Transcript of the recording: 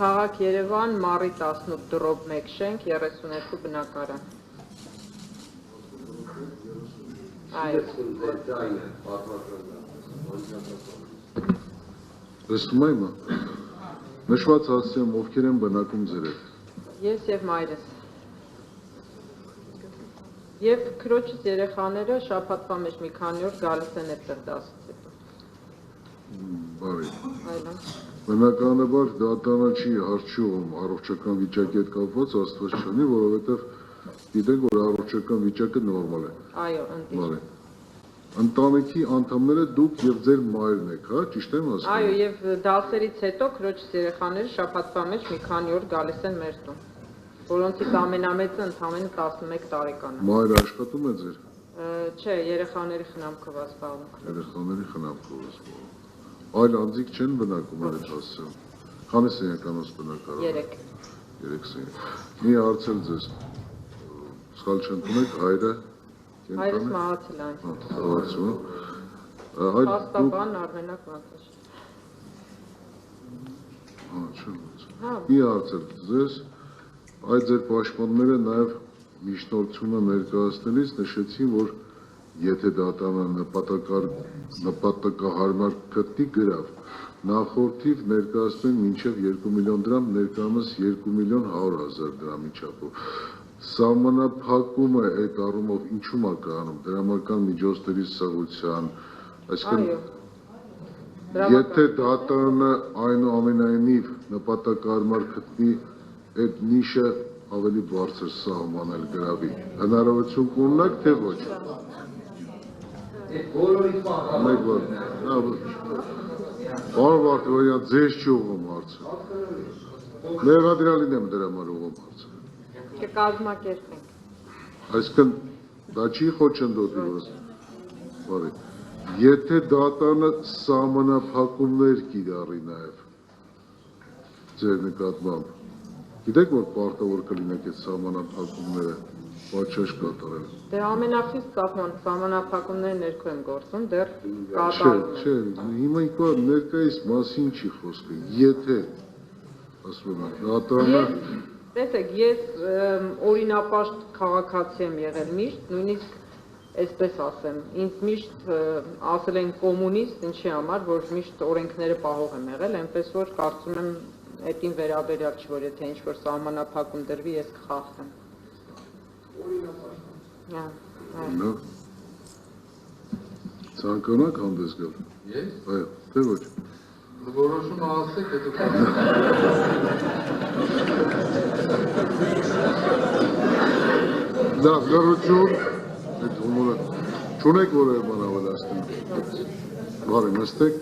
Քաղաք Երևան, Մարի 18/1 շենք, 32 բնակարան։ Այո։ Տեսնում եմ, նշված հասցեմ, ովքեր են բնակում ձեր հետ։ Ես եւ մայրս։ Եվ քրոջս երեխաները շաբաթվա մեջ մի քանի օր գալիս են այդտեղ դասից հետո։ Բարի։ Այո։ Բնականաբար դատանը չի հարցում առողջական վիճակի հետ կապված, աստված չանի, որովհետև գիտենք, որ առողջական վիճակը նորմալ է։ Այո, ընտիր։ Բարի։ Ընտանիքի անդամները դուք եւ ձեր մայրն եք, հա, ճիշտ եմ ասում։ Այո, եւ դասերից հետո քրոջս երեխաները շաբաթվա մեջ մի քանի օր գալիս են մեր տուն, որոնցից ամենամեծը ընդամենը 11 տարեկան է։ Մայրը աշխատում է ձեր։ Չէ, երեխաների խնամքով զբաղվում։ Երեխաների խնամքով զբաղվում։ Այլ անձիկ չեն բնակում այդ հասցեում։ Քանի սենյականոց բնակարան։ 3 սենյակ։ Մի հարցել ձեզ։ Սխալ չընդունեք, հայրը Հայրս մահացել է այնպես։ Հարցում։ Այլ Փաստաբան Արմենակ Մակաշ։ Հա, մի հարցել ձեզ, այդ ձեր պաշտպանները նաև միջնորդությունը ներկայացնելիս նշեցին, որ եթե դատանը նպատակահարմար գտնի գրավ, նախորդիվ ներկայացնեն մինչև 2 միլիոն դրամ, ներկայումս 2 միլիոն 100,000 դրամի չափով։ Սահմանափակումը այդ առումով ինչու՞մ է կայանում, դրամական միջոցների սղության, այսինքն եթե դատանը այնուամենայնիվ նպատակահարմար գտնի այդ նիշը ավելի բարձր սահմանել գրավի, հնարավորություն կունենաք, թե ոչ։ Պարոն Վարդանյան, ձեզ չի ուղղում հարցը։ Մեղադրյալին եմ դրա համար ուղղում հարցը։ Կկազմակերպենք։ Այսինքն դա չի խոչընդոտի, որ եթե դատանը սահմանափակումներ կիրառի նաև ձեր նկատմամբ, գիտեք, որ պարտավոր կլինեք այդ սահմանափակումները պատշաճ կատարել։ Դե ամենախիստ սահմանափակումների ներքո եմ գործում, դեռ կատարում եմ։ Չէ, հիմա ինքնա ներկայիս մասին չի խոսքը, եթե ասում եմ, դատանը Տեսեք, ես օրինապաշտ քաղաքացի եմ եղել միշտ, նույնիսկ այսպես ասեմ, ինձ միշտ ասել են կոմունիստ, ինչի համար, որ միշտ օրենքները պահող եմ եղել, այնպես որ կարծում եմ այդին վերաբերյալ չի, որ եթե ինչ-որ սահմանափակում դրվի, ես կխախտեմ։ Ցանկանաք հանդես գալ։ Ես։ Այո, թե ոչ։ Որոշումը ասեք, հետո Դա զրություն, այդ հումորը չունեք որևէ բան ավելացնել։ Բարի նստեք։